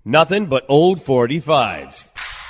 Nothing but old 45s.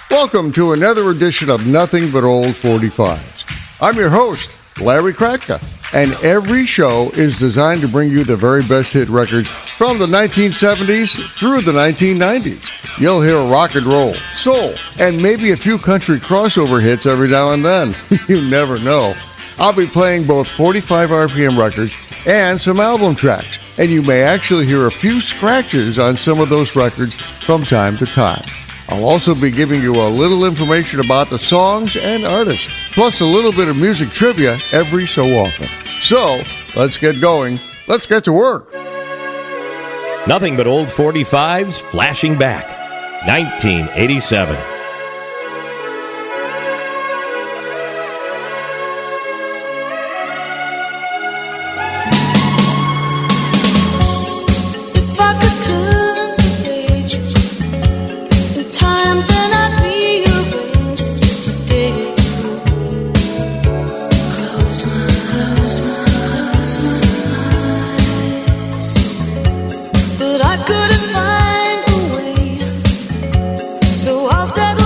Welcome to another edition of Nothing But Old 45s. I'm your host, Larry Kratka, and every show is designed to bring you the very best hit records from the 1970s through the 1990s. You'll hear rock and roll, soul, and maybe a few country crossover hits every now and then. You never know. I'll be playing both 45 RPM records and some album tracks, and you may actually hear a few scratches on some of those records from time to time. I'll also be giving you a little information about the songs and artists, plus a little bit of music trivia every so often. So, let's get going. Let's get to work. Nothing but old 45s flashing back. 1987. But I couldn't find a way, so I'll set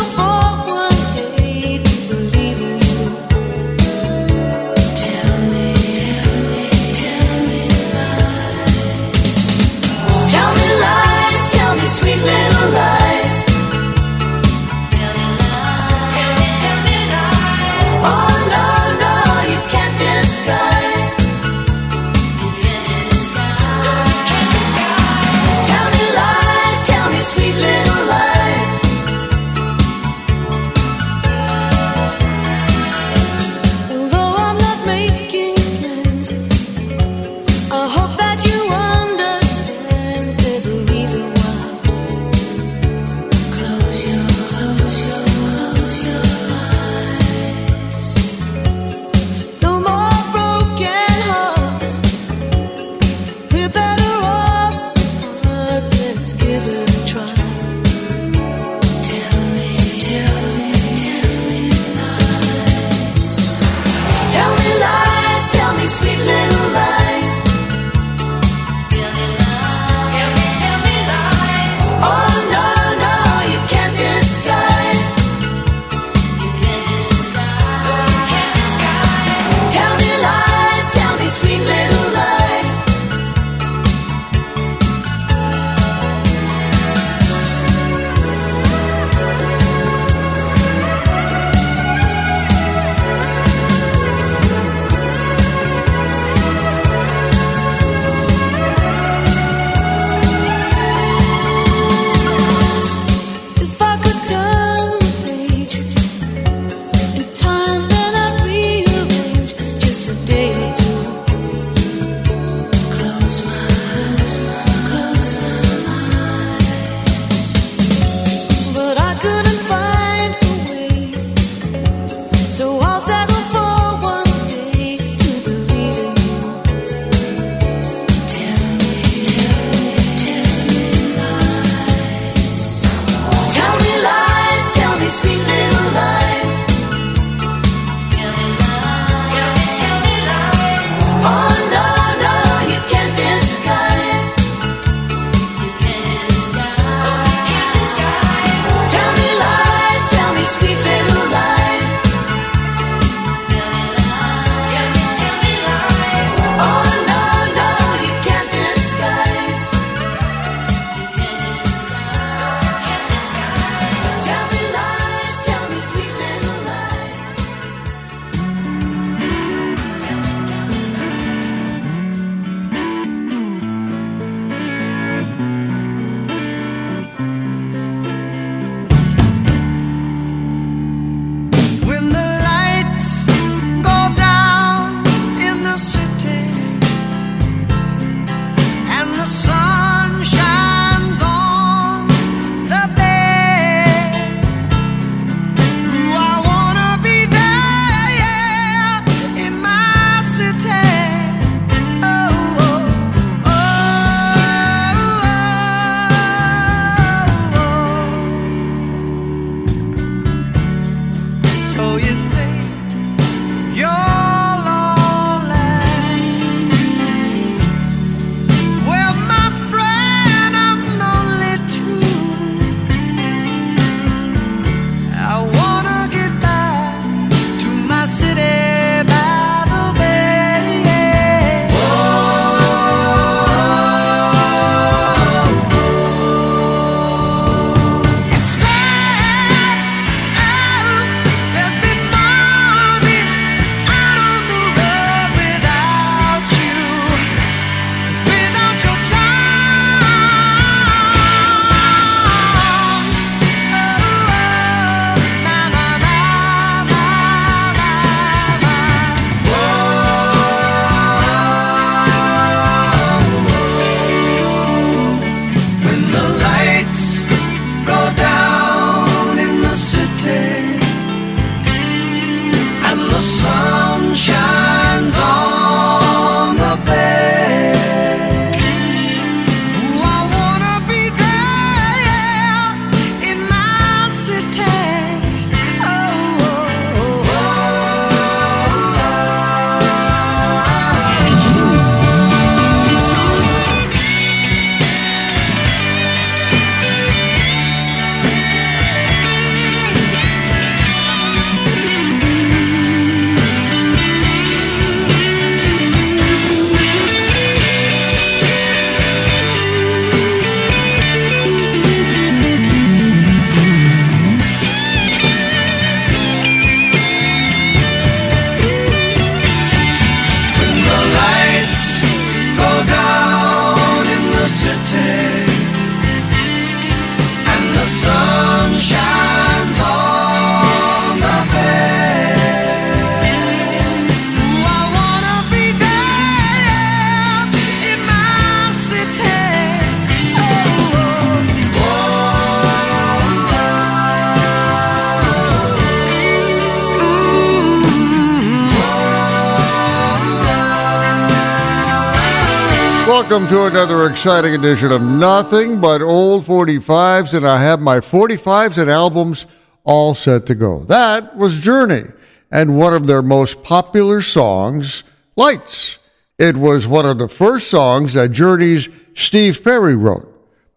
welcome to another exciting edition of Nothing But Old 45s, and I have my 45s and albums all set to go. That was Journey, and one of their most popular songs, Lights. It was one of the first songs that Journey's Steve Perry wrote,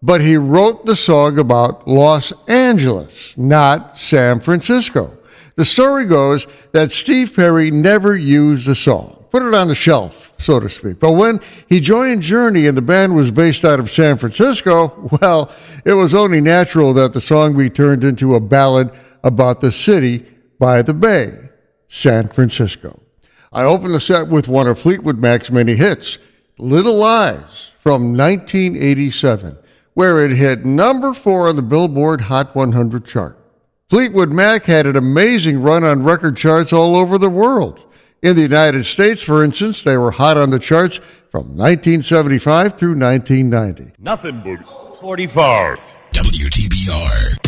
but he wrote the song about Los Angeles, not San Francisco. The story goes that Steve Perry never used the song, put it on the shelf, so to speak. But when he joined Journey and the band was based out of San Francisco, well, it was only natural that the song be turned into a ballad about the city by the bay, San Francisco. I opened the set with one of Fleetwood Mac's many hits, Little Lies, from 1987, where it hit number 4 on the Billboard Hot 100 chart. Fleetwood Mac had an amazing run on record charts all over the world. In the United States, for instance, they were hot on the charts from 1975 through 1990. Nothing but 45. WTBR.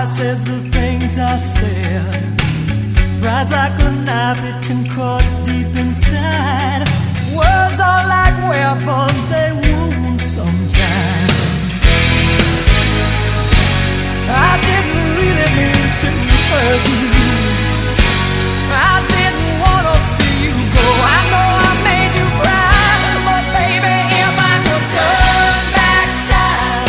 I said the things I said. Pride's like a knife, it can cut deep inside. Words are like weapons, they wound sometimes. I didn't really mean to hurt you. I didn't want to see you go. I know I made you cry, but baby, if I could turn back time,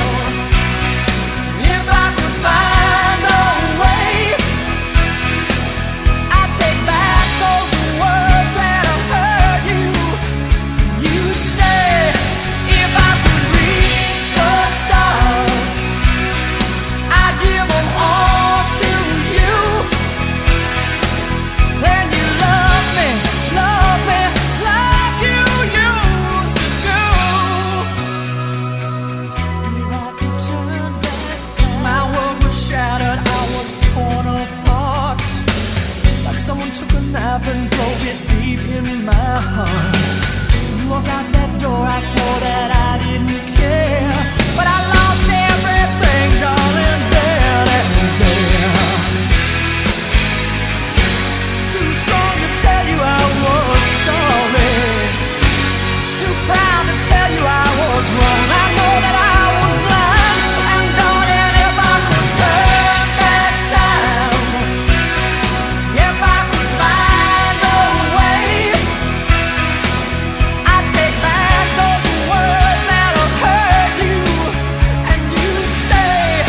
if I could find a way, I'd take back those words that have hurt you. You'd stay if I could reach the stars. I'd give them all to you. Then you love me like you used to do. If I could turn back time, my world was shattered, I was torn apart. Like someone took a knife and drove it deep in my heart. You walked out that door, I swore that I didn't care, but I lost everything, darling, there and there. Too strong to tell you I was sorry, too proud to tell you I was wrong. I know that I was blind, and darling, if I could turn back time, if I could find a way, I'd take back those words that have hurt you, and you'd stay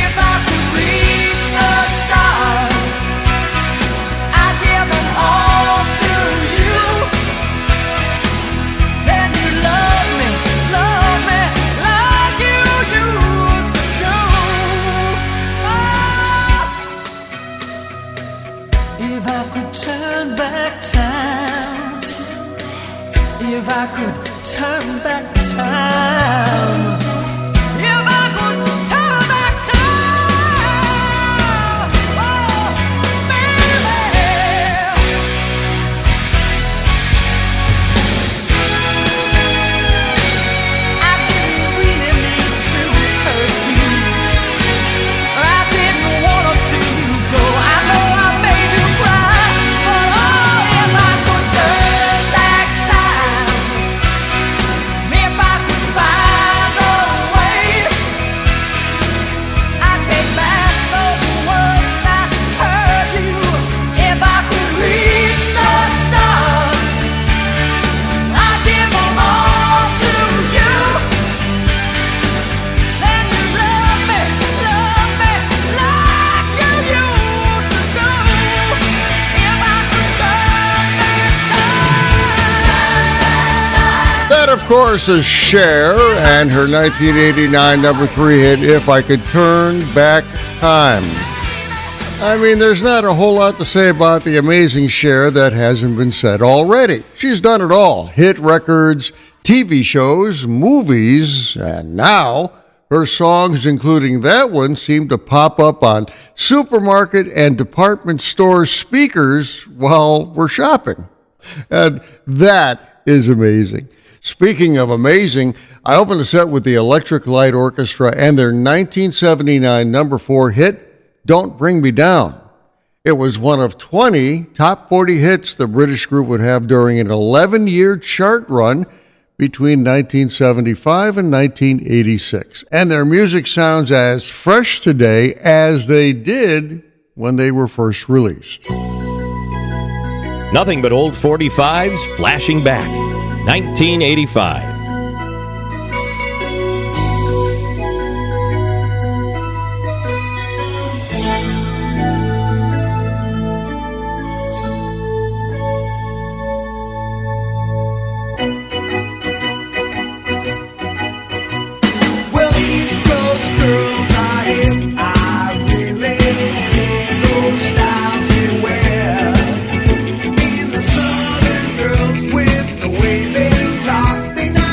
if I could reach the stars. I'd give them all to you. Then you love me like you used to do. If I could turn back time, if I could turn back time, if I could turn back time, oh, baby. I didn't really mean to hurt you. I didn't want to see you go. I know I made you cry, but oh, if I could turn back time, if I could find a way, I'd take back those words that hurt you. If I could reach the stars, I'd give them all to you. Then you love me like you used to do. If I could turn back time. That, of course, is Cher and her 1989 number 3 hit, If I Could Turn Back Time. I mean, there's not a whole lot to say about the amazing Cher that hasn't been said already. She's done it all. Hit records, TV shows, movies, and now her songs, including that one, seem to pop up on supermarket and department store speakers while we're shopping. And that is amazing. Speaking of amazing, I opened the set with the Electric Light Orchestra and their 1979 number 4 hit, Don't Bring Me Down. It was one of 20 top 40 hits the British group would have during an 11-year chart run between 1975 and 1986. And their music sounds as fresh today as they did when they were first released. Nothing but old 45s flashing back. 1985. Well, East Coast girls are hip. I really dig those styles they wear. And the Southern girls with the way they talk, they not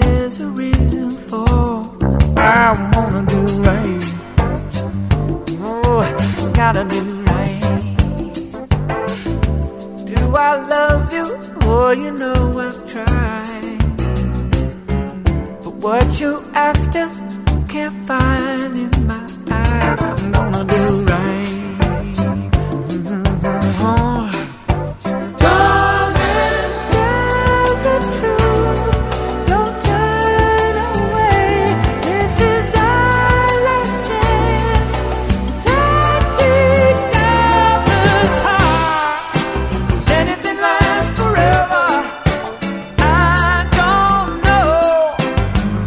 there's a reason for I wanna do right. Oh, gotta do right. Do I love you? Oh, you know I've tried. But what you after can't find in my eyes. I'm gonna do right. Darling, tell the truth. Don't turn away. This is our last chance to touch each other's heart. Does anything last forever? I don't know.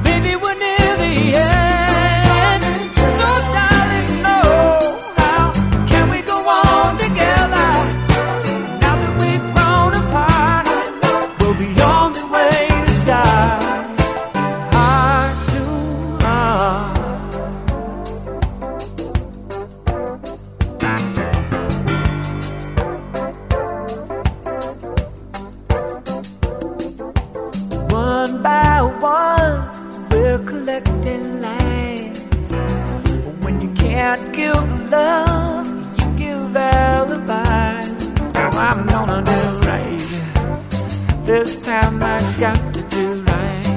Maybe we're near the end. So darling, know how can we go on together? Now that we've grown apart, we'll be on the way to start. It's heart to heart. One by one, we're collecting lies. But when you can't give love, you give alibis. Now I'm gonna do right. This time I got to do right.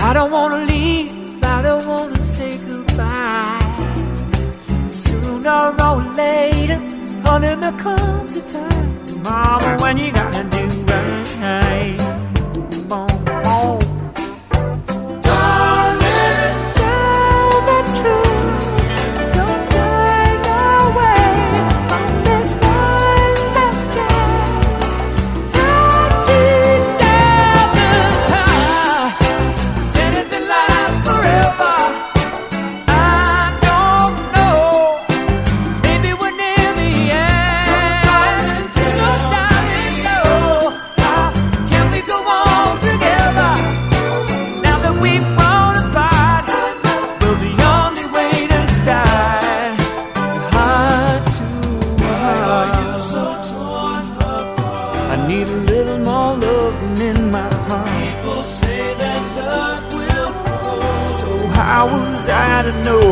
I don't wanna leave, I don't wanna say goodbye. Sooner or later, honey, there comes a time, mama, when you gotta do right. Boom, boom. Darling, tell the truth. Don't turn away from this one last chance. Touch each other's heart. Does anything last forever? I don't know. Maybe we're near the end. So darling, know how can we go on together? Now that we've grown apart, we're the only way to start. Heart to heart. So torn apart. I need a little more loving in my heart. People say that love will grow. So how was I to know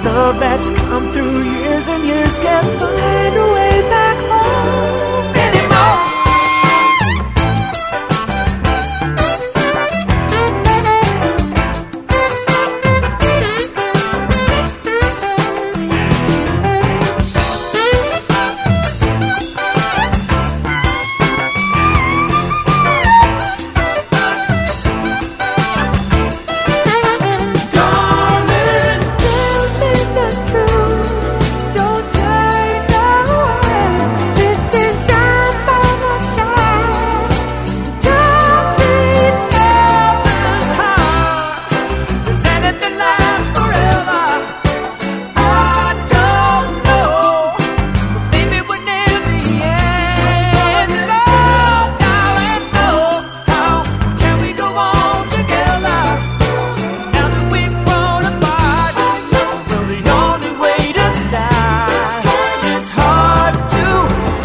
love that's come through years and years can't find a way back home anymore? Darling, tell me the truth. Don't turn away. This is our final chance to touch each other's heart. Does anything last forever? I don't know. But maybe we're near the end. So darling, know how can we go on together? Now that we've grown apart, we're the only way to start. It's hard to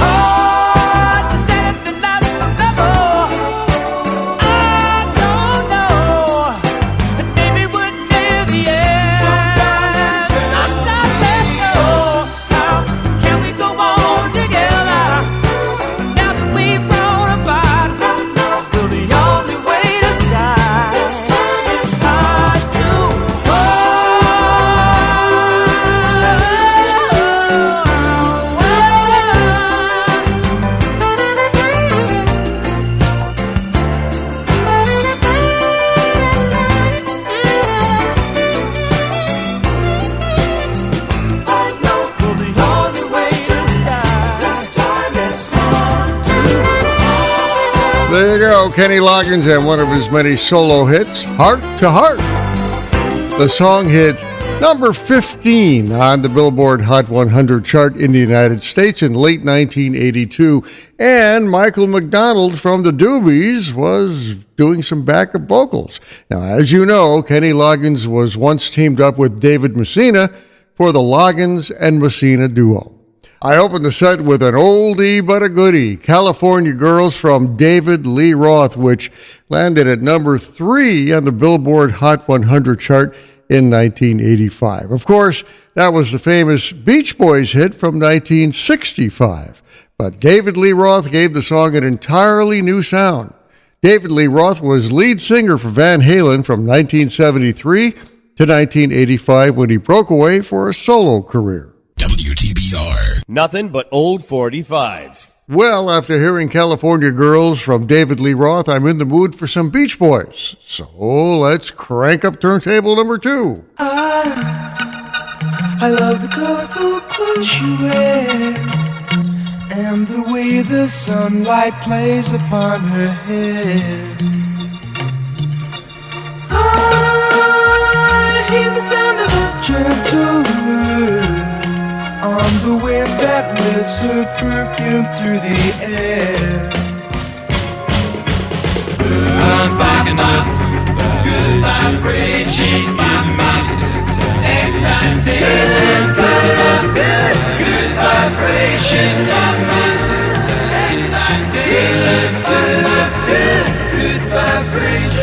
hold. Does anything last forever? I don't know. But maybe we're near the end. So darling, know how can we go on together? Now that we've grown apart, we're the only way to start. It's hard to There you go, Kenny Loggins and one of his many solo hits, Heart to Heart. The song hit number 15 on the Billboard Hot 100 chart in the United States in late 1982. And Michael McDonald from the Doobies was doing some backup vocals. Now, as you know, Kenny Loggins was once teamed up with David Messina for the Loggins and Messina duo. I opened the set with an oldie but a goodie, California Girls from David Lee Roth, which landed at number 3 on the Billboard Hot 100 chart in 1985. Of course, that was the famous Beach Boys hit from 1965. But David Lee Roth gave the song an entirely new sound. David Lee Roth was lead singer for Van Halen from 1973 to 1985 when he broke away for a solo career. WTBR. Nothing but old 45s. Well, after hearing California Girls from David Lee Roth, I'm in the mood for some Beach Boys. So let's crank up turntable number 2. I love the colorful clothes you wear and the way the sunlight plays upon her hair. I hear the sound of a gentle word on the wind that lifts her perfume through the air. I'm picking up good vibrations, giving me excitation. Good vibrations, giving me excitation. Good vibrations.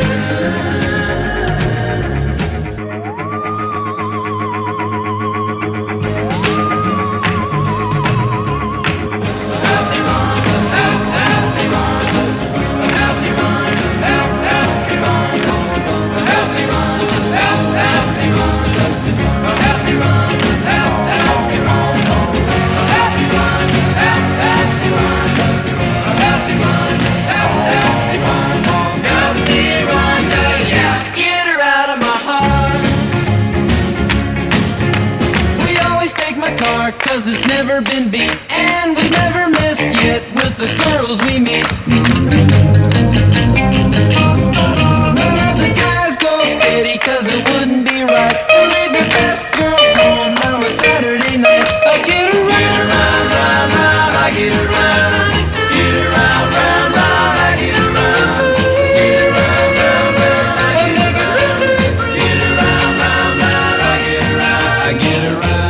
Cause it's never been beat, and we've never missed yet with the girls we meet. None of the guys go steady, cause it wouldn't be right to leave your best girl home on a Saturday night. I get around, round, round, round, I get around. Get around, round, round, I get around. Get around, round, round, I get around. Get around, round, round, I get around. I get around.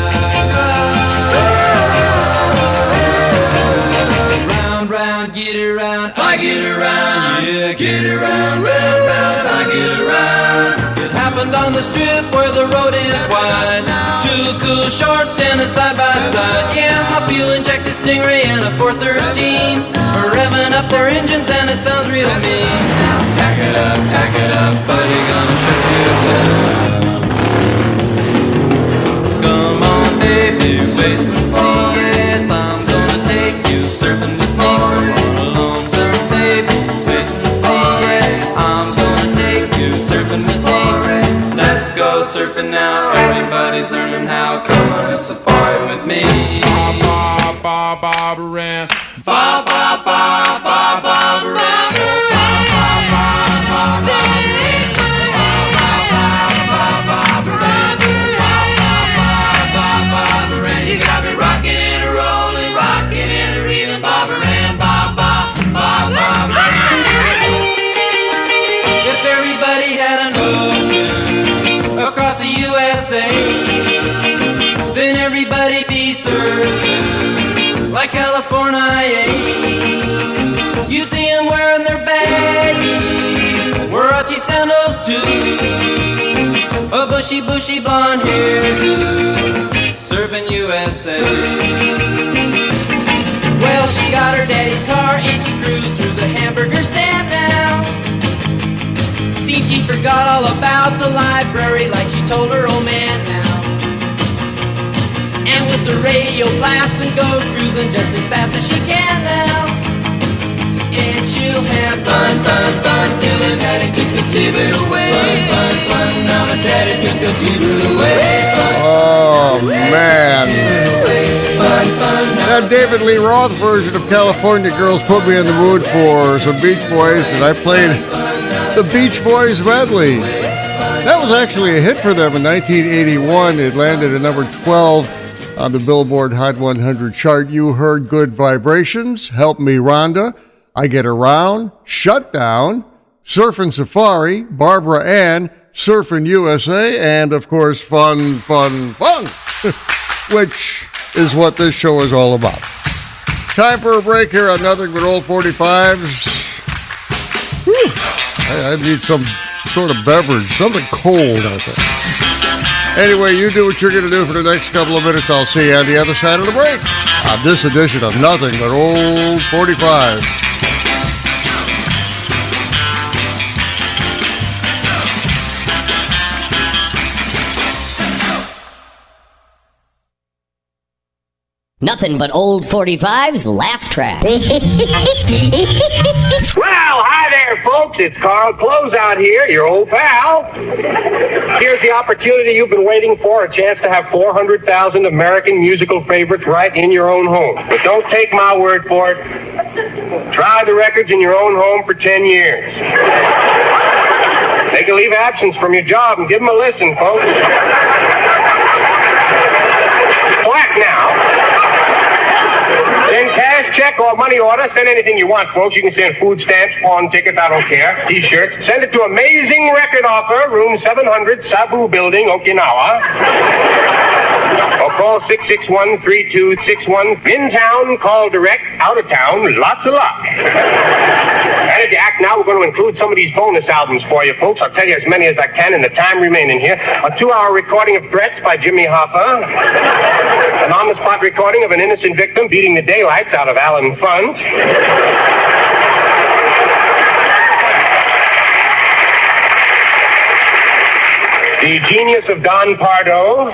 Get around, I get around, yeah, get around, round, round, I get around. It happened on the strip where the road is wide. Two cool shorts standing side by side. Yeah, my fuel-injected Stingray and a 413 are revving up their engines and it sounds real mean. Tack it up, buddy, gonna shut you down. Come on, baby, wait and see, yes, I'm gonna take you surfing with me. Surfing now, everybody's learning how. Come on a safari with me. Ba ba ba ba ba ba ba ba ba ba you got me rocking and a rolling, rocking and a reeling, Bobby Ram, ba ba ba ba. If everybody had an ocean across the USA, then everybody be surfing like California. You'd see them wearing their baggies, Warachi sandals too, a bushy, bushy blonde hairdo, surfing USA. Well, she got her daddy's car and she cruised through the hamburger stand now. See, she forgot all about the library like she told her old man now. And with the radio blasting goes cruising just as fast as she can now. And she'll have fun, fun, fun till her daddy took the T-bird away. Fun, fun, fun, now her daddy took the T-bird away. Fun, Oh, man. fun, fun, That David Lee Roth version of California Girls put me in the mood for some Beach Boys, and I played the Beach Boys medley. That was actually a hit for them in 1981. It landed at number 12 on the Billboard Hot 100 chart. You heard Good Vibrations, Help Me Rhonda, I Get Around, Shut Down, Surfin' Safari, Barbara Ann, Surfin' USA, and of course Fun, Fun, Fun, which is what this show is all about. Time for a break here on Nothing But Old 45s. Whew. I need some sort of beverage, something cold out there. Anyway, you do what you're going to do for the next couple of minutes. I'll see you on the other side of the break on this edition of Nothing But Old 45s. Nothing but old 45's laugh track. Well, hi there, folks. It's Carl Closeout here, your old pal. Here's the opportunity you've been waiting for, a chance to have 400,000 American musical favorites right in your own home. But don't take my word for it. Try the records in your own home for 10 years. Take a leave of absence from your job and give them a listen, folks. Quack now. Send cash, check, or money order. Send anything you want, folks. You can send food stamps, pawn tickets, I don't care, T-shirts. Send it to Amazing Record Offer, room 700, Sabu Building, Okinawa. Or call 661-3261. In town, call direct. Out of town, lots of luck. And if you act now, we're going to include some of these bonus albums for you, folks. I'll tell you as many as I can in the time remaining here. A 2-hour recording of Threats by Jimmy Hoffa. An on-the-spot recording of an innocent victim beating the daylights out of Alan Funt. The Genius of Don Pardo.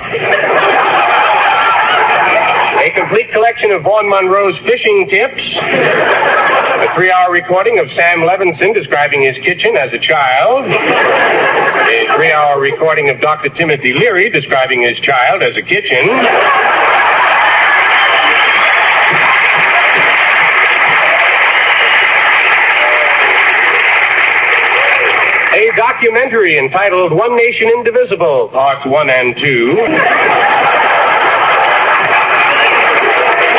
A complete collection of Vaughn Monroe's fishing tips. A 3-hour recording of Sam Levinson describing his kitchen as a child. A 3-hour recording of Dr. Timothy Leary describing his child as a kitchen. A documentary entitled One Nation Indivisible, Parts 1 and 2.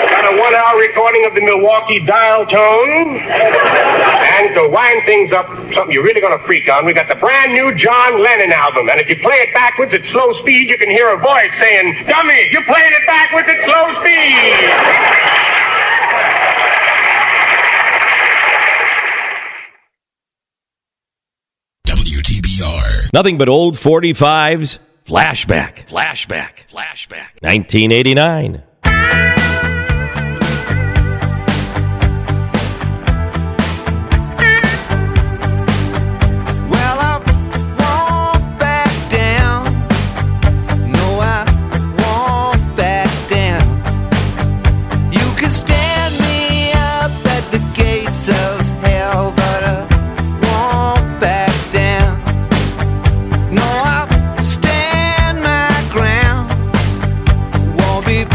Got a 1-hour recording of the Milwaukee dial tone. And to wind things up, something you're really going to freak on, we got the brand new John Lennon album. And if you play it backwards at slow speed, you can hear a voice saying, "Dummy, you're playing it backwards at slow speed." WTBR. Nothing but old 45s. Flashback. 1989. Well, I won't back down. No, I won't back down. You can stand me up at the gates of hell, but I won't back down. No, I'll stand my ground. Won't be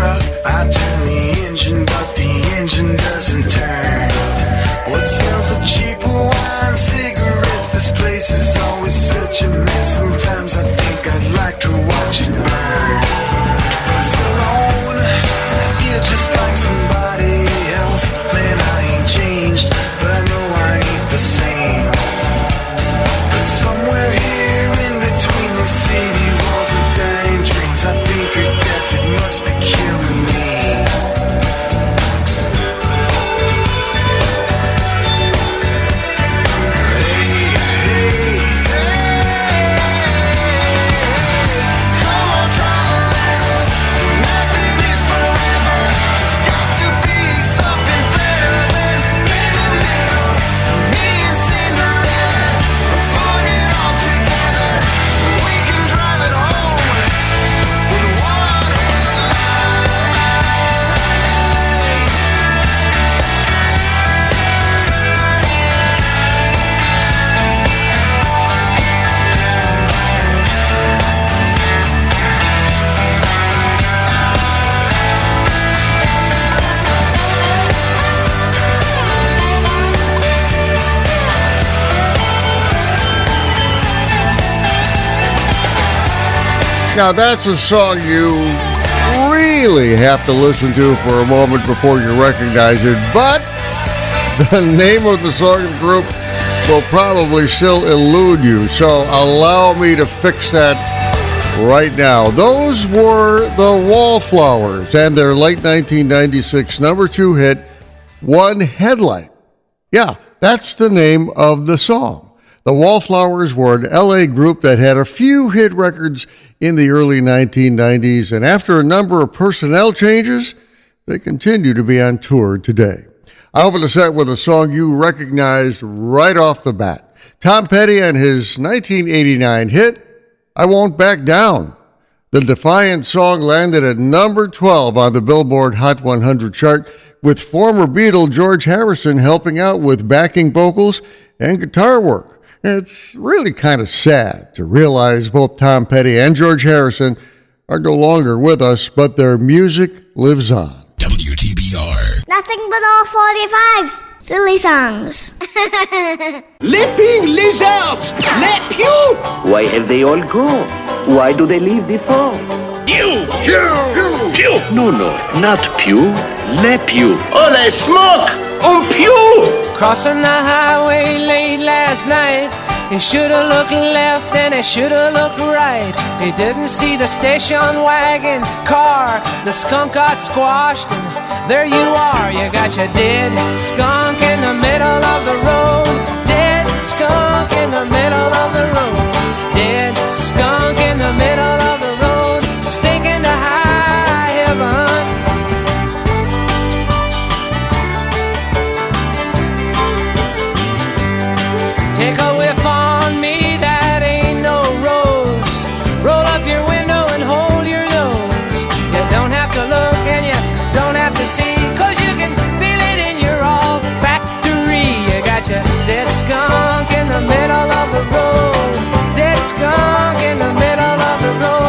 truck. I turn the engine, but the engine doesn't turn. What sells a cheaper wine, cigarettes? This place is always such a mess. Sometimes I think I'd like to watch it burn. I was alone, and I feel just like somebody else. Man, I ain't changed, but I know I ain't the same. But somewhere here in between the city walls of dying dreams, I think of death, it must be killing me. Now, that's a song you really have to listen to for a moment before you recognize it, but the name of the song and group will probably still elude you, so allow me to fix that right now. Those were the Wallflowers and their late 1996 number 2 hit, One Headlight. Yeah, that's the name of the song. The Wallflowers were an LA group that had a few hit records in the early 1990s, and after a number of personnel changes, they continue to be on tour today. I opened the set with a song you recognized right off the bat. Tom Petty and his 1989 hit, I Won't Back Down. The defiant song landed at number 12 on the Billboard Hot 100 chart, with former Beatle George Harrison helping out with backing vocals and guitar work. It's really kind of sad to realize both Tom Petty and George Harrison are no longer with us, but their music lives on. WTBR. Nothing but all 45s. Silly songs. Leaping lizards! Le pew! Why have they all gone? Why do they leave before? Pew! Pew! Pew! No, not pew. Le pew. Oh, they smoke! Pew! Crossing the highway late last night, he should've looked left and he should've looked right. He didn't see the station wagon car, the skunk got squashed, and there you are. You got your dead skunk in the middle of the road. Dead skunk in the middle of the road. Dead skunk in the middle of the road, stinking to high heaven. Take a whiff on me, that ain't no rose. Roll up your window and hold your nose. You don't have to look and you don't have to see, 'cause you can feel it in your olfactory. You got your dead skunk in the middle of the road. Dead skunk in the middle of the road.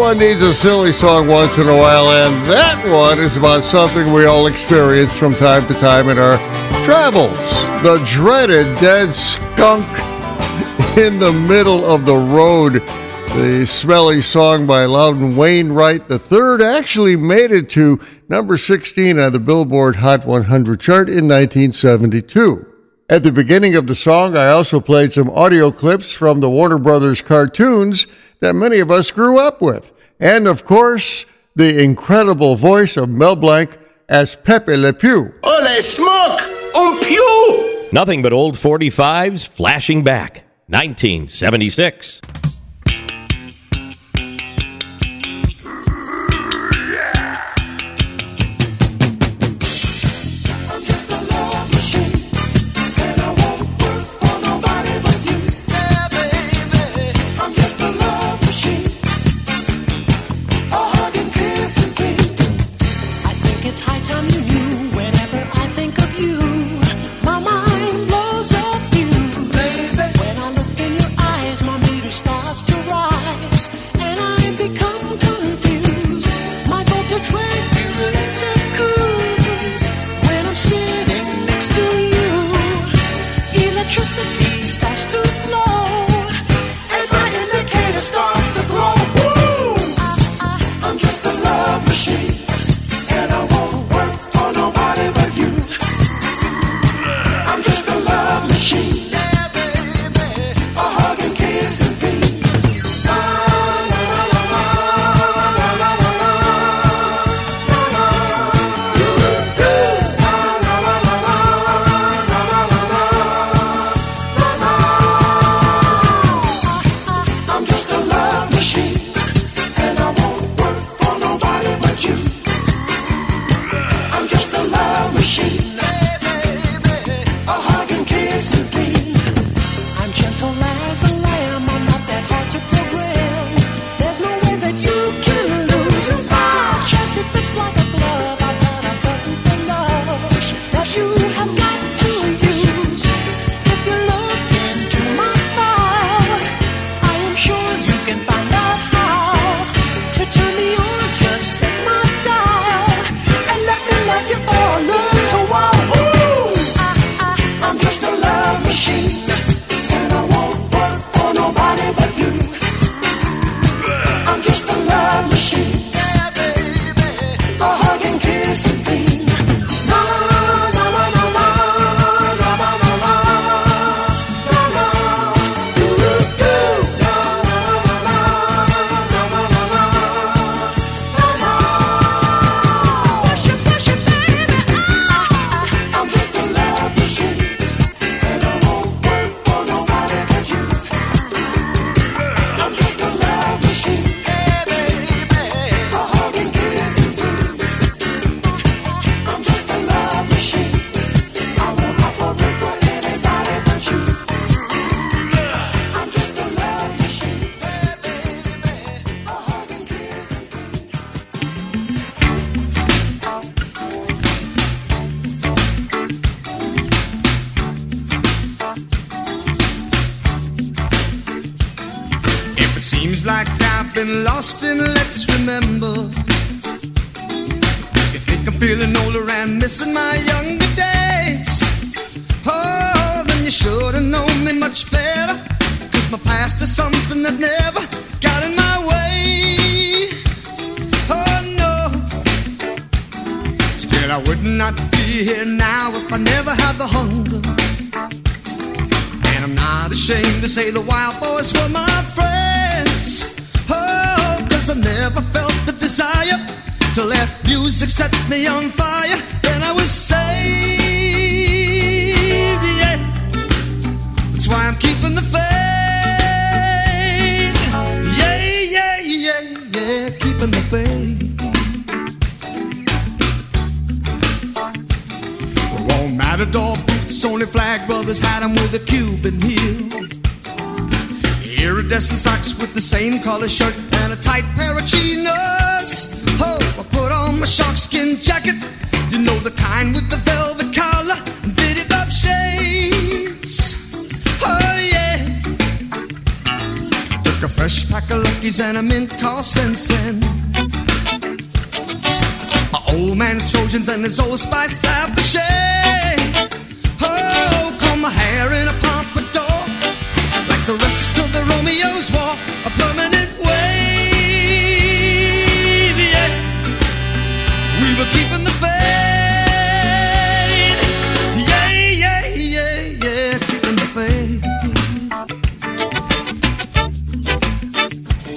Everyone needs a silly song once in a while, and that one is about something we all experience from time to time in our travels. The dreaded dead skunk in the middle of the road. The smelly song by Loudon Wainwright III actually made it to number 16 on the Billboard Hot 100 chart in 1972. At the beginning of the song, I also played some audio clips from the Warner Brothers cartoons that many of us grew up with. And, of course, the incredible voice of Mel Blanc as Pepe Le Pew. Ole smoke! Pew! Nothing but old 45s flashing back. 1976. Like I've been lost in let's remember. You think I'm feeling older and missing my younger days? Oh, then you should have known me much better. Cause my past is something that never got in my way. Oh no. Still I would not be here now if I never had the hunger. And I'm not ashamed to say the wild boys were my friends. Oh, cause I never felt the desire to let music set me on fire. Then I was saved, yeah. That's why I'm keeping the faith. Yeah, yeah, yeah, yeah, keeping the faith. Won't matador boots, only flag brothers had them with a Cuban heel. Iridescent socks with the same color shirt and a tight pair of chinos. Oh, I put on my sharkskin jacket, you know the kind with the velvet collar and bitty bob shades. Oh yeah. Took a fresh pack of Luckies and a mint called Sensen. My old man's Trojans and his old Spice aftershave. Oh, comb my hair in a pompadour, like the rest of the Romeos wore a permanent wave. Yeah, we were keeping the faith. Yeah, yeah, yeah, yeah, keeping the faith.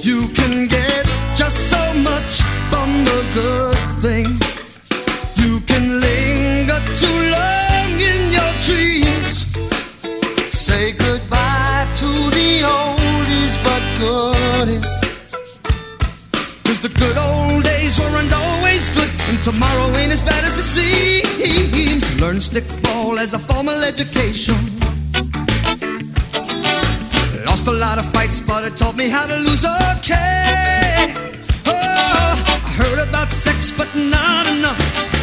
You can get just so much from the good things. You can linger too long in your dreams. Say goodbye to the oldies but goodies, 'cause the good old days weren't always good, and tomorrow ain't as bad as it seems. Learn stickball as a formal education. Lost a lot of fights, but it taught me how to lose okay. Oh, I heard about sex, but not enough.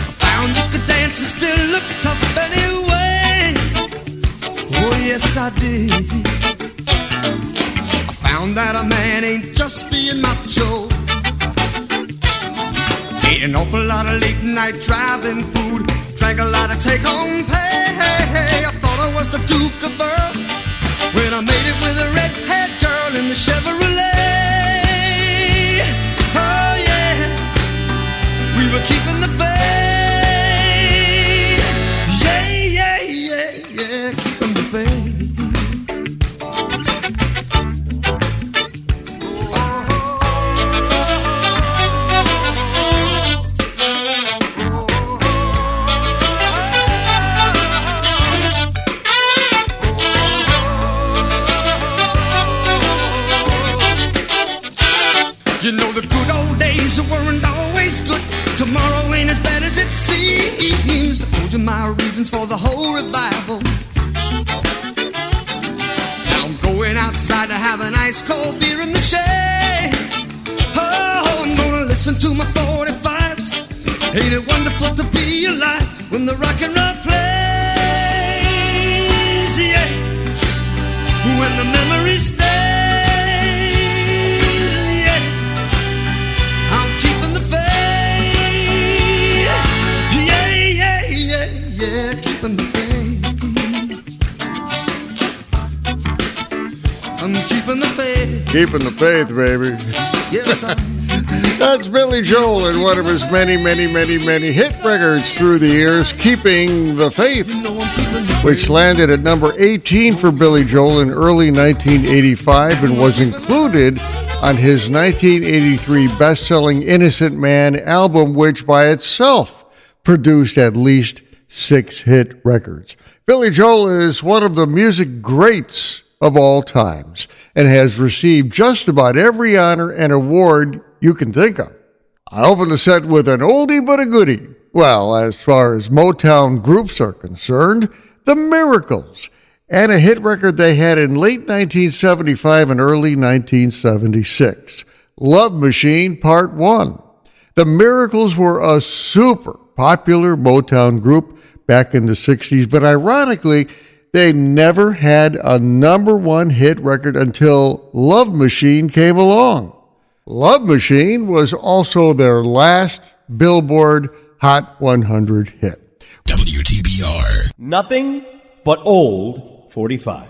I found you could dance and still look tough anyway. Oh, yes, I did. I found that a man ain't just being macho. Ate an awful lot of late night driving food, drank a lot of take-home pay. I thought I was the Duke of Earl when I made it with a red-haired girl in the Chevrolet. Oh yeah, we were keeping the faith. Yeah, yeah, yeah, yeah, keeping the faith. You know the good old days weren't always good. Tomorrow ain't as bad as it seems. I told you my reasons for the whole revival. Now I'm going outside to have an ice cold beer in the shade. Oh, I'm gonna listen to my 45s. Ain't it wonderful to be alive when the rock and roll plays? Yeah, when the memory stays. Keeping the faith. I'm keeping the faith. Keeping the faith, baby. Yes, I. That's Billy Joel and one of his many, many, many, many hit records through the years, Keeping the Faith, which landed at number 18 for Billy Joel in early 1985 and was included on his 1983 best-selling Innocent Man album, which by itself produced at least 6 hit records. Billy Joel is one of the music greats of all times and has received just about every honor and award you can think of. I open the set with an oldie but a goodie. Well, as far as Motown groups are concerned, The Miracles, and a hit record they had in late 1975 and early 1976, Love Machine Part 1. The Miracles were a super popular Motown group back in the 60s, but ironically, they never had a number one hit record until Love Machine came along. Love Machine was also their last Billboard Hot 100 hit. WTBR. Nothing but old 45s.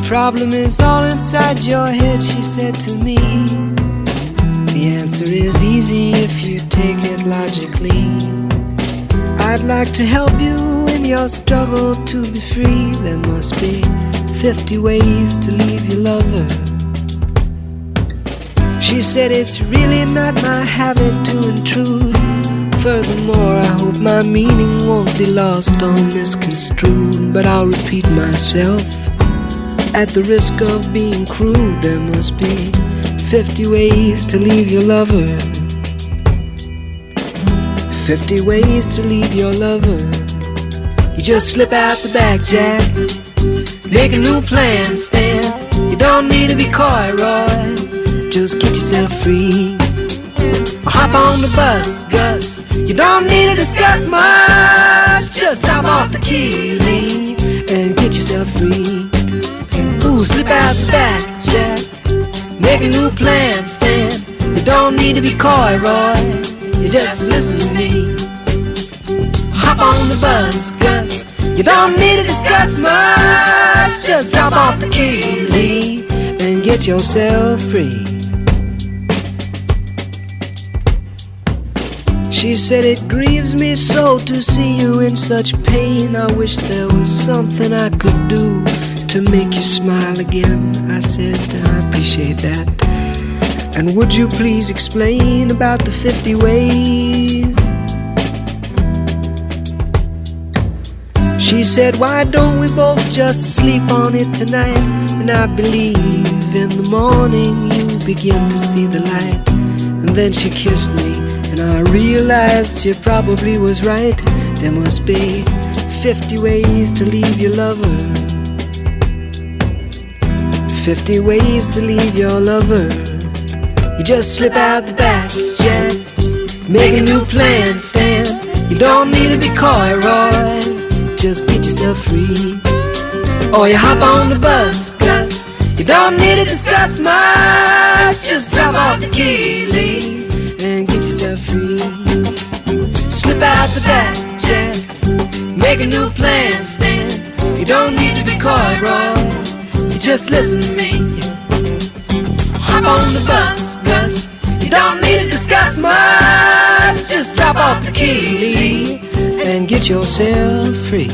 Problem is all inside your head, she said to me. The answer is easy if you take it logically. I'd like to help you in your struggle to be free. There must be 50 ways to leave your lover. She said it's really not my habit to intrude. Furthermore, I hope my meaning won't be lost or misconstrued. But I'll repeat myself at the risk of being crude. There must be 50 ways to leave your lover. 50 ways to leave your lover. You just slip out the back, Jack. Make a new plan, Stan. You don't need to be coy, Roy. Just get yourself free. Hop on the bus, Gus. You don't need to discuss much. Just drop off the key, leave, and get yourself free. Ooh, slip out the back, Jack. Make a new plan, Stan. You don't need to be coy, Roy. You just listen to me. Hop on the bus, Gus. You don't need to discuss much. Just drop off the key, leave, and get yourself free. She said, it grieves me so to see you in such pain. I wish there was something I could do to make you smile again. I said, I appreciate that. And would you please explain about the 50 ways? She said, why don't we both just sleep on it tonight? And I believe in the morning you begin to see the light. And then she kissed me, and I realized she probably was right. There must be 50 ways to leave your lover. 50 ways to leave your lover. You just slip out the back, Jack. Make a new plan, Stan. You don't need to be coy, Roy. Just get yourself free. Or you hop on the bus, Gus. You don't need to discuss much. Just drop off the key, leave, and get yourself free. Slip out the back, Jack. Make a new plan, Stan. You don't need to be coy, Roy. You just listen to me. Hop on the bus, Gus. You don't need to discuss much. Just drop off the key, leave, and get yourself free.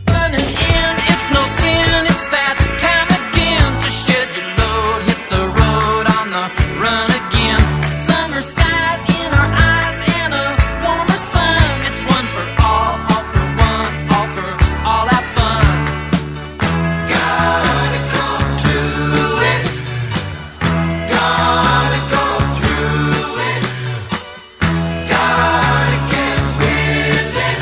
Fun is in, it's no sin, it's that time again to shed your load, hit the road on the run again. Summer skies in our eyes and a warmer sun. It's one for all for one, all for all that fun. Gotta go through it. Gotta go through it. Gotta get with it.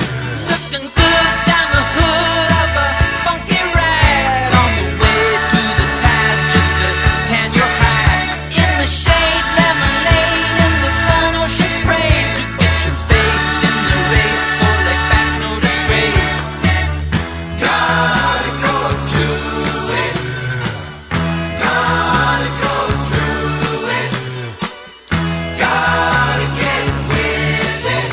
Looking good down the hood of a funky ride. On the way to the tide just to tan your hide. In the shade, lemonade, in the sun, ocean spray. To get your face in the race, so like that's no disgrace. Gotta go through it. Gotta go through it. Gotta get with it.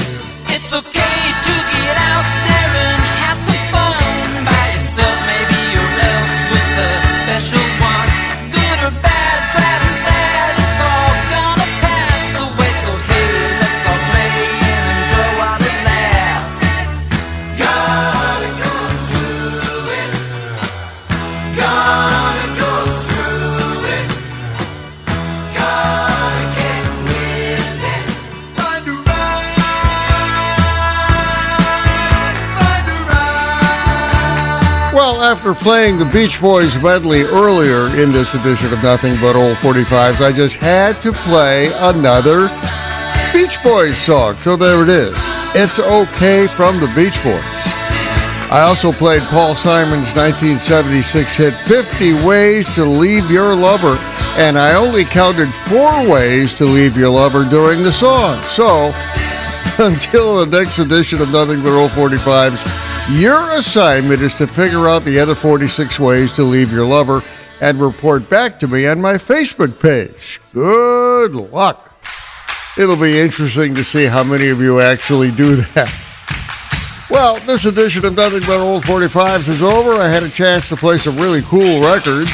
It's okay to get out there and have some fun by yourself, maybe, or else with a special one. Good or bad, glad or sad, it's all gonna pass away. So hey, let's all play and enjoy while it lasts. Gotta go through it. Gotta go through it. Gotta get with it. Find a ride. Find a ride. Well, after playing the Beach Boys medley earlier in this edition of Nothing But Old 45s, I just had to play another Beach Boys song. So there it is. It's Okay from the Beach Boys. I also played Paul Simon's 1976 hit 50 Ways to Leave Your Lover, and I only counted 4 ways to leave your lover during the song. So, until the next edition of Nothing But Old 45s, your assignment is to figure out the other 46 ways to leave your lover and report back to me on my Facebook page. Good luck. It'll be interesting to see how many of you actually do that. Well, this edition of Nothing But Old 45s is over. I had a chance to play some really cool records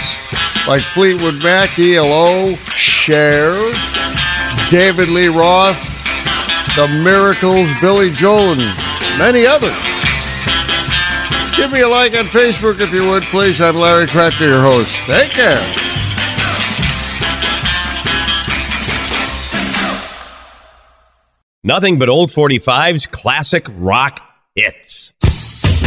like Fleetwood Mac, ELO, Cher, David Lee Roth, The Miracles, Billy Joel, and many others. Give me a like on Facebook if you would, please. I'm Larry Kratka, your host. Take care. Nothing but old 45's classic rock hits.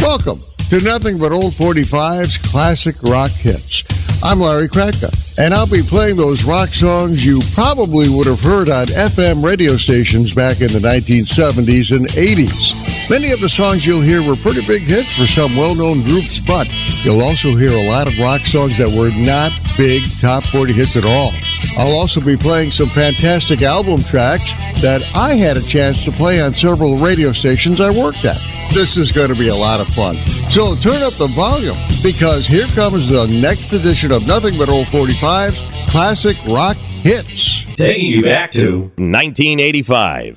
Welcome to Nothing But Old 45's Classic Rock Hits. I'm Larry Kratka, and I'll be playing those rock songs you probably would have heard on FM radio stations back in the 1970s and 80s. Many of the songs you'll hear were pretty big hits for some well-known groups, but you'll also hear a lot of rock songs that were not big top 40 hits at all. I'll also be playing some fantastic album tracks that I had a chance to play on several radio stations I worked at. This is going to be a lot of fun. So turn up the volume, because here comes the next edition of Nothing But Old 45's Classic Rock Hits. Taking you back to 1985.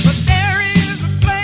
But there is a place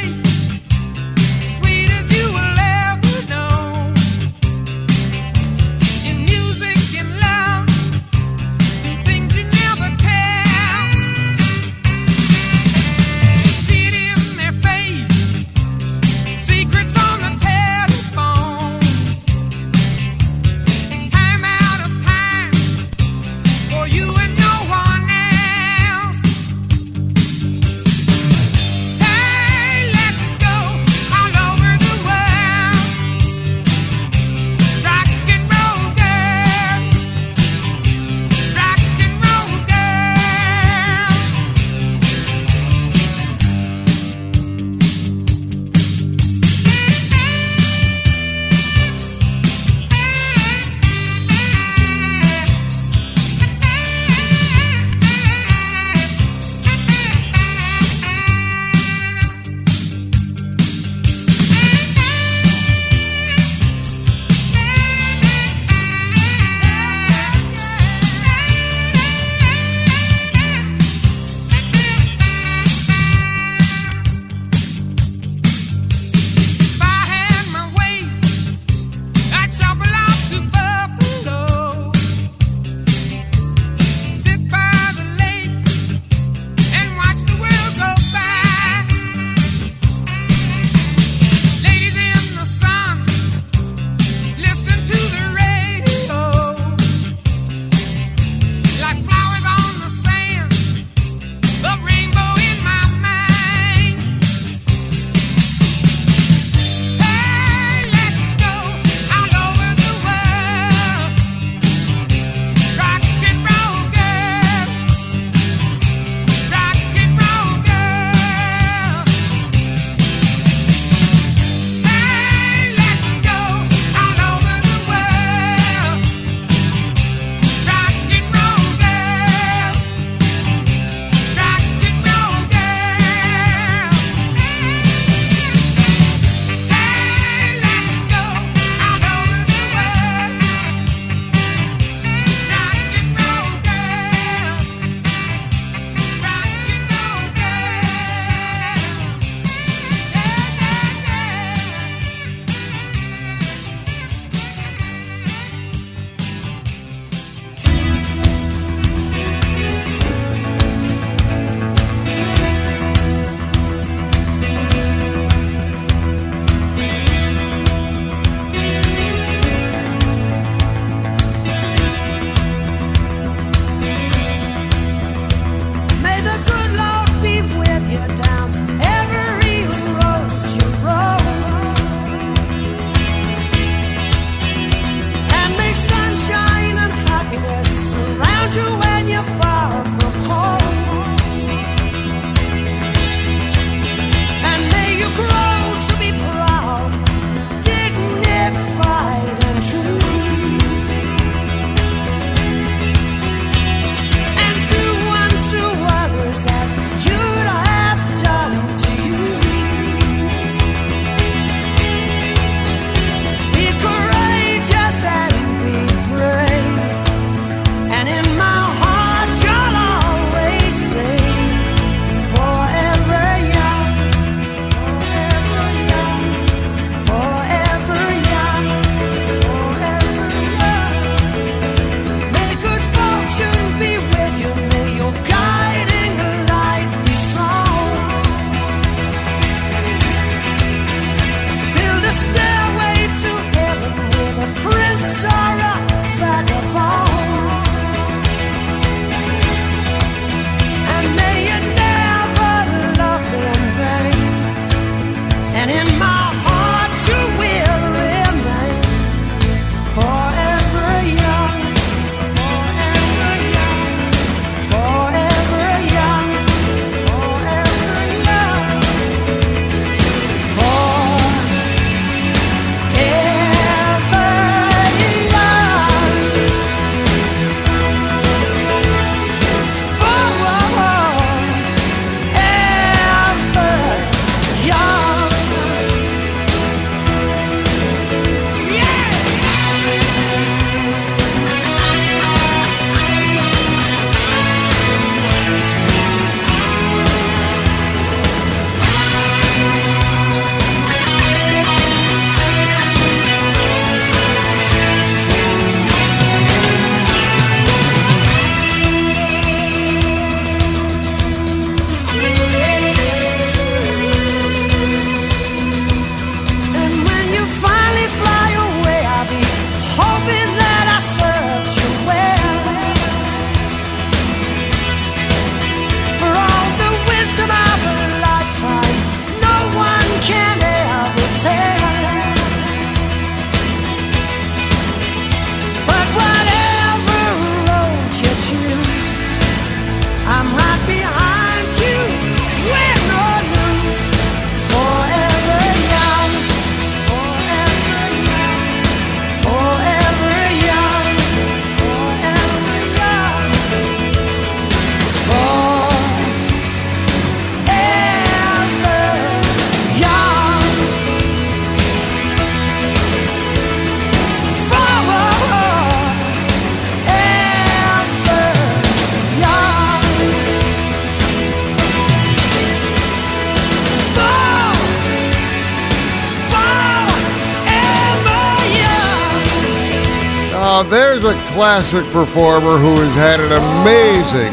Now, there's a classic performer who has had an amazing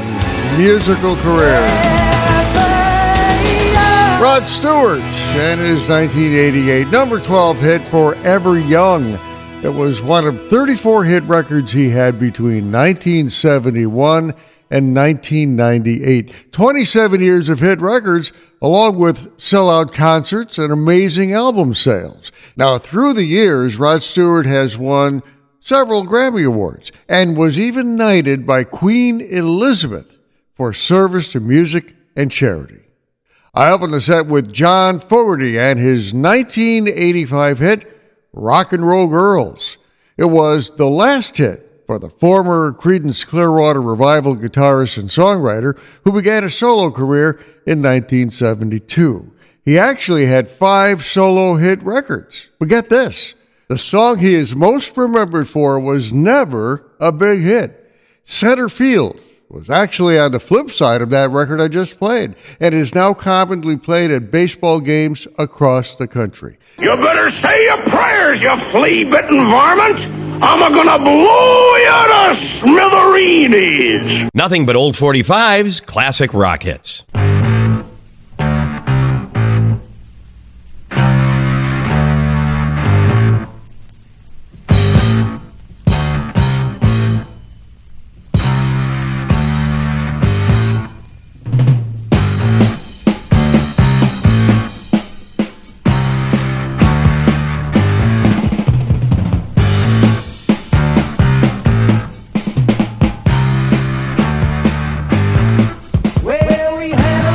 musical career. Rod Stewart and his 1988 number 12 hit, Forever Young. It was one of 34 hit records he had between 1971 and 1998. 27 years of hit records, along with sellout concerts and amazing album sales. Now, through the years, Rod Stewart has won several Grammy Awards and was even knighted by Queen Elizabeth for service to music and charity. I opened the set with John Fogerty and his 1985 hit, Rock and Roll Girls. It was the last hit for the former Creedence Clearwater Revival guitarist and songwriter who began a solo career in 1972. He actually had 5 solo hit records. But get this, the song he is most remembered for was never a big hit. Center Field was actually on the flip side of that record I just played, and is now commonly played at baseball games across the country. You better say your prayers, you flea-bitten varmint! I'm gonna blow you to smithereens! Nothing but old 45s, classic rock hits. Well, we had a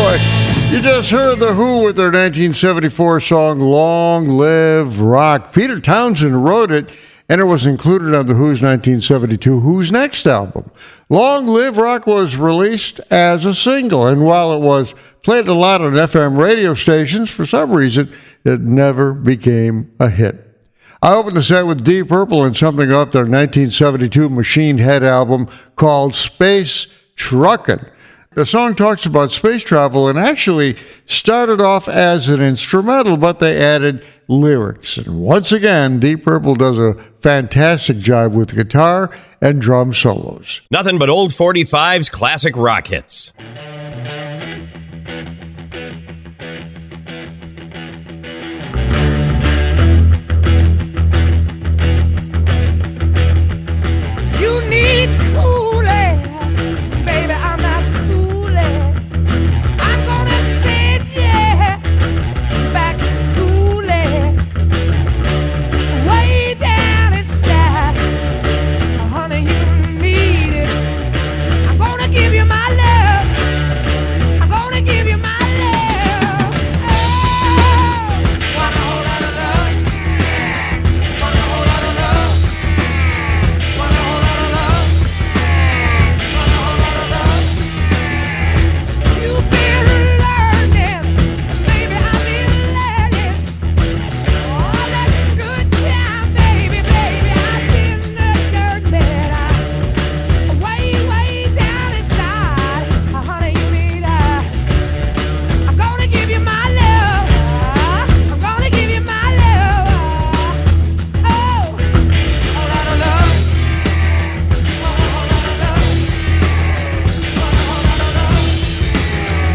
boy. You just heard The Who with their 1974 song, Long Live Rock. Peter Townsend wrote it, and it was included on The Who's 1972 Who's Next album. Long Live Rock was released as a single, and while it was played a lot on FM radio stations, for some reason, it never became a hit. I opened the set with Deep Purple and something off their 1972 Machine Head album called Space Truckin'. The song talks about space travel and actually started off as an instrumental, but they added lyrics. And once again, Deep Purple does a fantastic job with guitar and drum solos. Nothing but old 45's classic rock hits. You need cooling, baby, I'm not fooling. I'm gonna send you back to schooling. Way down inside, honey, you need it. I'm gonna give you my love. I'm gonna give you my love. Oh, want a whole lot of love. Want a whole lot of love. Want a whole lot of love. Want a whole lot of love. You've been learning, baby, I've been learning. Oh, that's a good time, baby, baby. I've been the dirt man. I'm way down inside. Honey, you need I'm gonna give you my love. I'm gonna give you my love. Oh, a whole lot of love. Want a whole lot of love. Want a whole lot of love. Want a whole lot of love.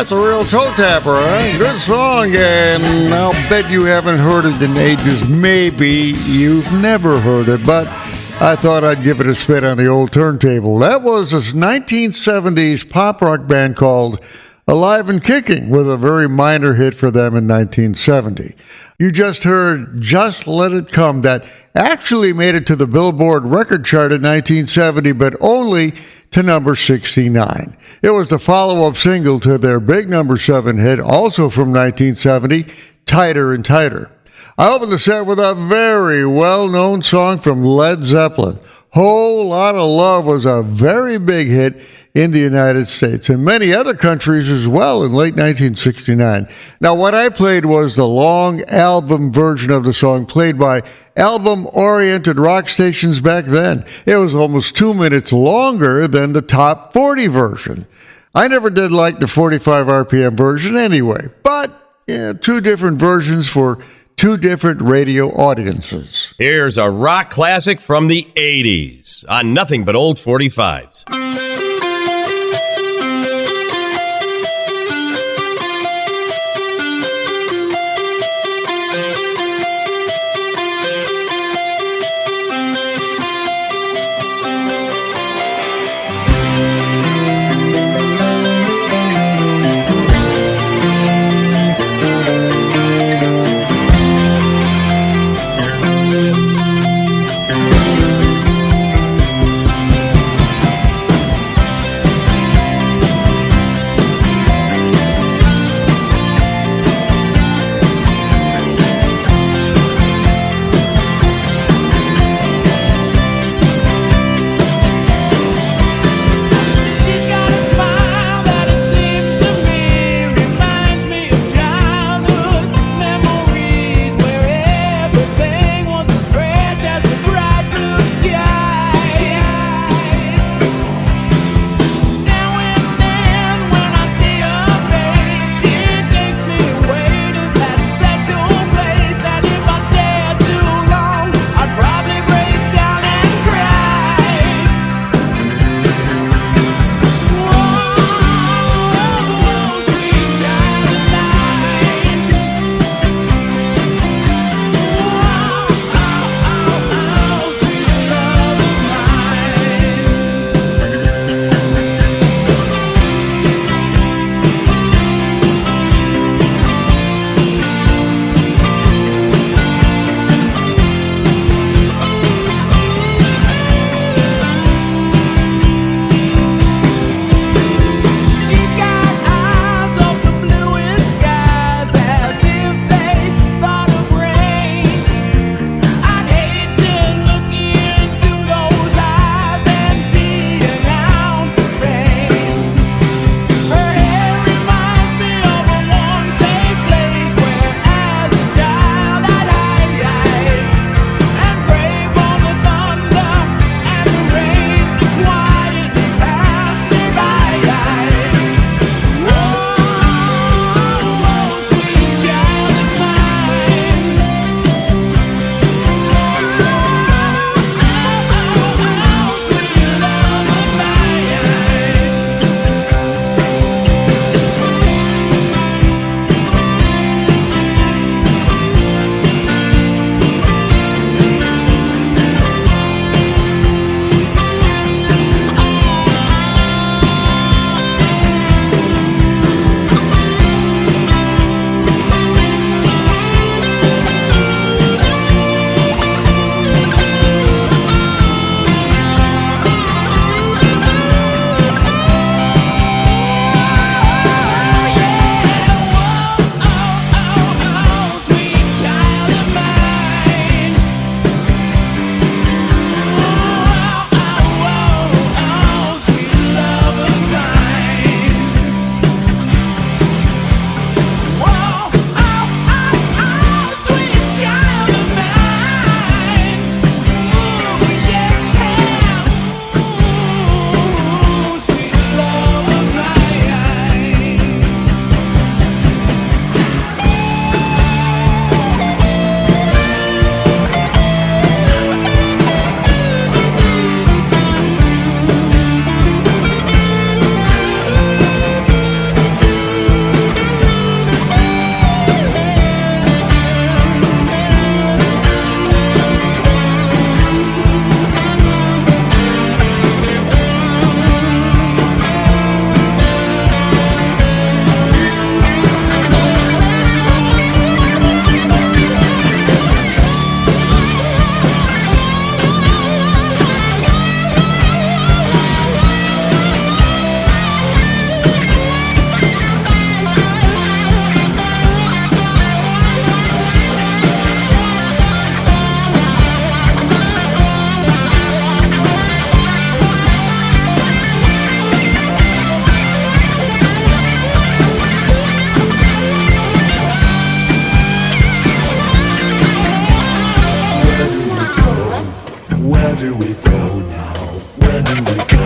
That's a real toe tapper, huh? Good song, and I'll bet you haven't heard it in ages. Maybe you've never heard it, but I thought I'd give it a spin on the old turntable. That was this 1970s pop rock band called Alive and Kicking, with a very minor hit for them in 1970. You just heard Just Let It Come, that actually made it to the Billboard record chart in 1970, but only to number 69. It was the follow-up single to their big number 7 hit, also from 1970, Tighter and Tighter. I opened the set with a very well-known song from Led Zeppelin. Whole Lot of Love was a very big hit in the United States and many other countries as well in late 1969. Now, what I played was the long album version of the song, played by album-oriented rock stations back then. It was almost 2 minutes longer than the top 40 version. I never did like the 45 RPM version anyway, but two different versions for two different radio audiences. Here's a rock classic from the 80s on Nothing But Old 45s. do we go now? Where do we go?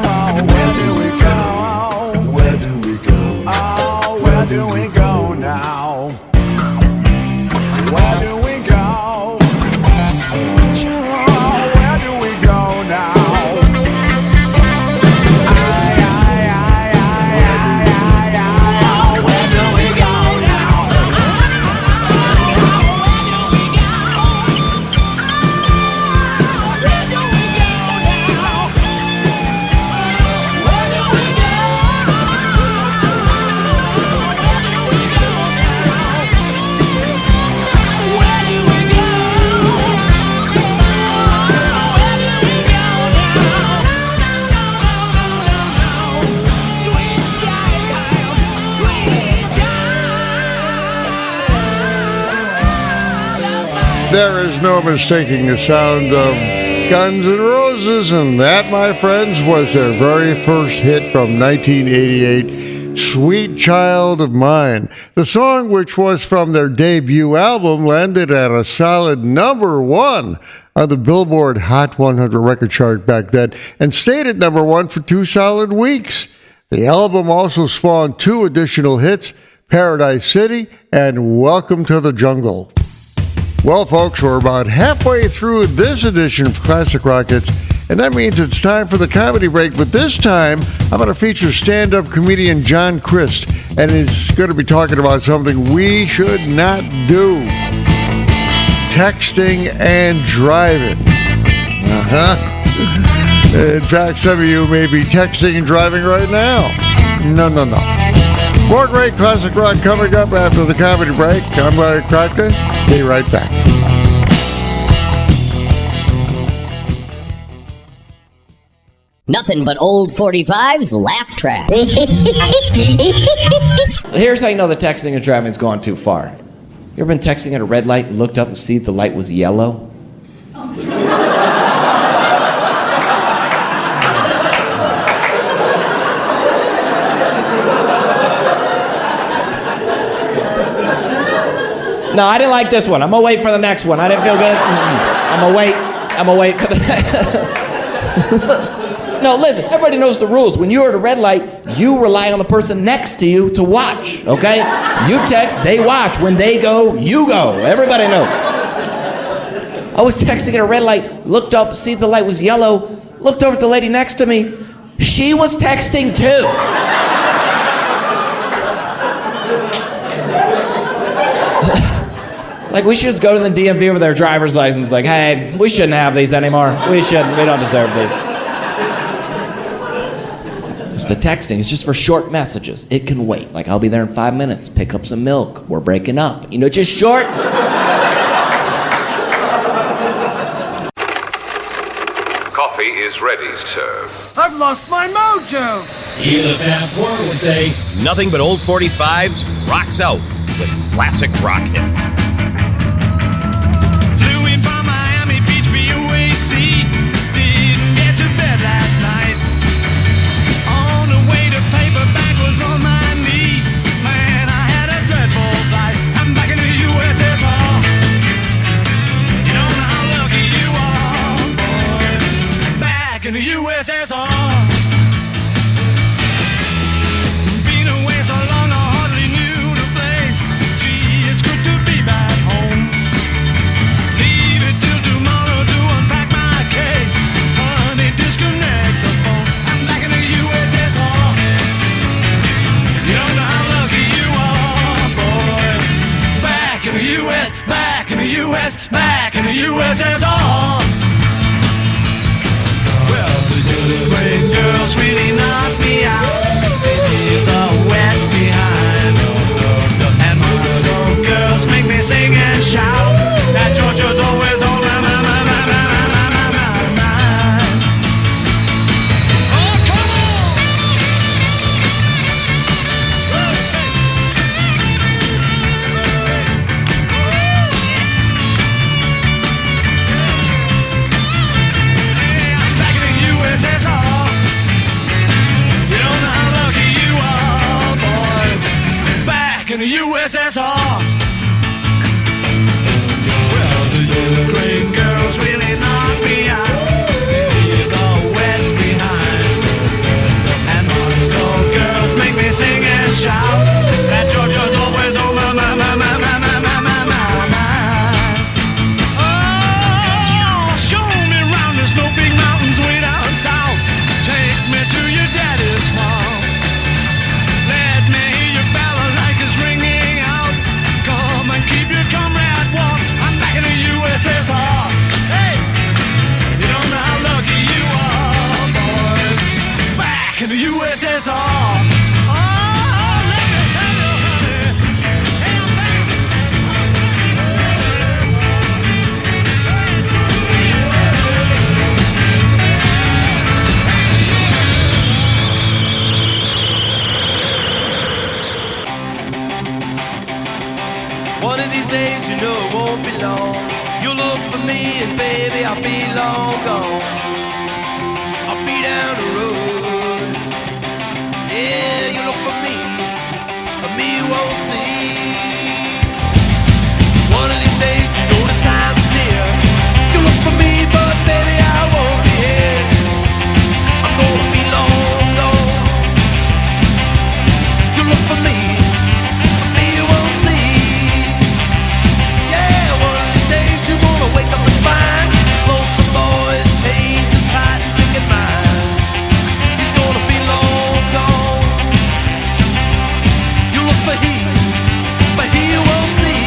Oh, where do we go? Where do we go? Oh, where do we go now? Where do we go? Oh, where do we go now? There is no mistaking the sound of Guns N' Roses, and that, my friends, was their very first hit from 1988, Sweet Child of Mine. The song, which was from their debut album, landed at a solid number 1 on the Billboard Hot 100 record chart back then, and stayed at number 1 for 2 solid weeks. The album also spawned 2 additional hits, Paradise City and Welcome to the Jungle. Well, folks, we're about halfway through this edition of Classic Rock Hits, and that means it's time for the comedy break. But this time, I'm going to feature stand-up comedian John Crist, and he's going to be talking about something we should not do: texting and driving. In fact, some of you may be texting and driving right now. No. More great classic rock coming up after the comedy break. I'm Larry Kratka. Be right back. Nothing but old 45's laugh track. Here's how you know the texting and driving's gone too far. You ever been texting at a red light and looked up and see the light was yellow? No, I didn't like this one. I'm gonna wait for the next one. I didn't feel good. I'm gonna wait for the No, listen, everybody knows the rules. When you're at a red light, you rely on the person next to you to watch, okay? You text, they watch. When they go, you go. Everybody knows. I was texting at a red light, looked up, see the light was yellow, looked over at the lady next to me. She was texting too. Like, we should just go to the DMV with their driver's license, like, hey, we shouldn't have these anymore. We don't deserve these. It's the texting, it's just for short messages. It can wait. Like, I'll be there in 5 minutes, pick up some milk, we're breaking up. You know, just short. Coffee is ready, sir. I've lost my mojo. Hear the Fab Four will say, nothing but old 45s rocks out with classic rock hits. Back in the USSR. Well, the great girls really knocked me out. They leave the West behind. And my little girls make me sing and shout. That Georgia's always on my mind. Oh, come on! One of these days, you know it won't be long. You look for me and baby, I'll be long gone. I'll be down the road. Yeah, you look for me, but me you won't see. One of these days, you know the time's near. You look for me, but baby, I won't be here. I'm gonna be long gone. You look for me, but me you won't see. Yeah, one of these days you're gonna wake up and find this lonesome boy is chained and tight and thinking mine. He's gonna be long gone. You look for he, but he you won't see.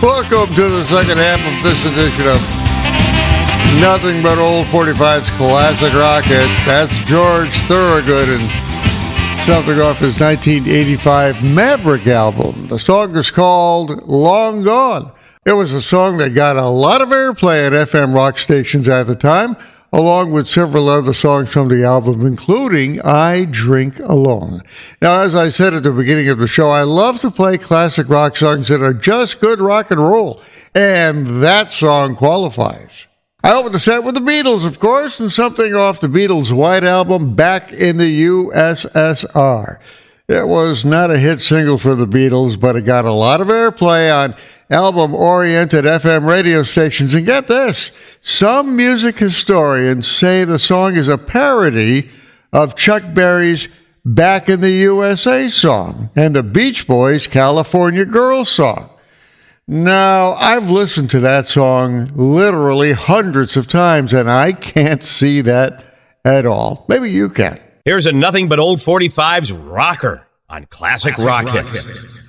Welcome to the second half of this edition of Nothing But Old 45's Classic Rock Hits. That's George Thorogood and something off his 1985 Maverick album. The song is called Long Gone. It was a song that got a lot of airplay at FM rock stations at the time, along with several other songs from the album, including I Drink Alone. Now, as I said at the beginning of the show, I love to play classic rock songs that are just good rock and roll, and that song qualifies. I opened the set with the Beatles, of course, and something off the Beatles' White Album, Back in the USSR. It was not a hit single for the Beatles, but it got a lot of airplay on album-oriented FM radio stations. And get this, some music historians say the song is a parody of Chuck Berry's Back in the USA song and the Beach Boys' California Girls song. Now, I've listened to that song literally hundreds of times, and I can't see that at all. Maybe you can. Here's a Nothing But Old 45's rocker on Classic Rock Hits.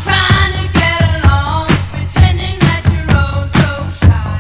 Trying to get along, pretending that you're oh so shy.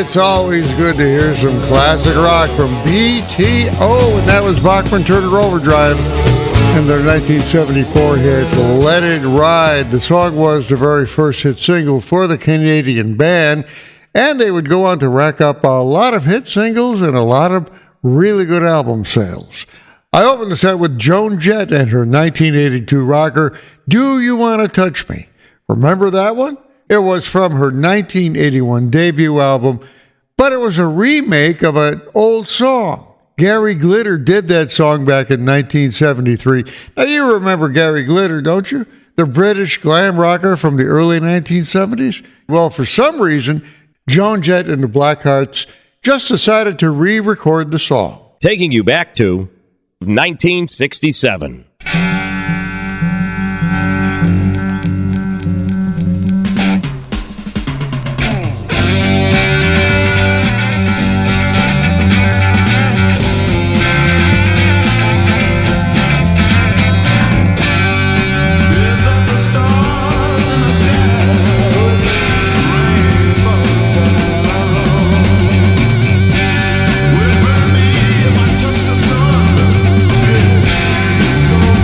It's always good to hear some classic rock from BTO, and that was Bachman Turner Overdrive and their 1974 hit, Let It Ride. The song was the very first hit single for the Canadian band, and they would go on to rack up a lot of hit singles and a lot of really good album sales. I opened the set with Joan Jett and her 1982 rocker, Do You Want to Touch Me? Remember that one? It was from her 1981 debut album, but it was a remake of an old song. Gary Glitter did that song back in 1973. Now, you remember Gary Glitter, don't you? The British glam rocker from the early 1970s? Well, for some reason, Joan Jett and the Blackhearts just decided to re-record the song. Taking you back to 1967. So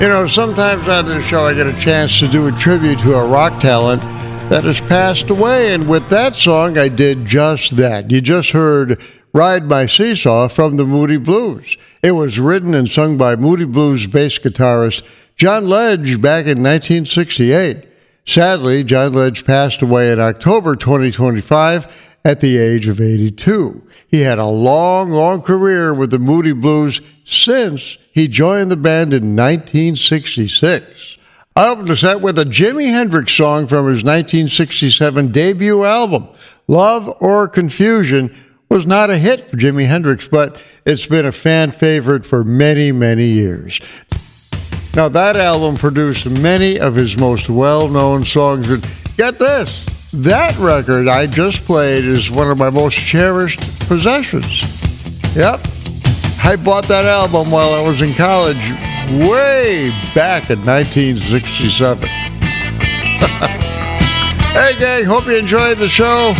You know, sometimes on this show I get a chance to do a tribute to a rock talent that has passed away, and with that song I did just that. You just heard Ride My Seesaw from the Moody Blues. It was written and sung by Moody Blues bass guitarist John Ledge back in 1968. Sadly, John Ledge passed away in October 2025 at the age of 82. He had a long career with the Moody Blues since he joined the band in 1966. I opened the set with a Jimi Hendrix song from his 1967 debut album. Love or Confusion was not a hit for Jimi Hendrix, but it's been a fan favorite for many, many years. Now, that album produced many of his most well-known songs, and get this, that record I just played is one of my most cherished possessions. Yep, I bought that album while I was in college way back in 1967. Hey gang, hope you enjoyed the show.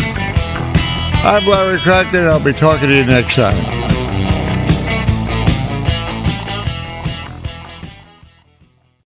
I'm Larry Kratka, and I'll be talking to you next time.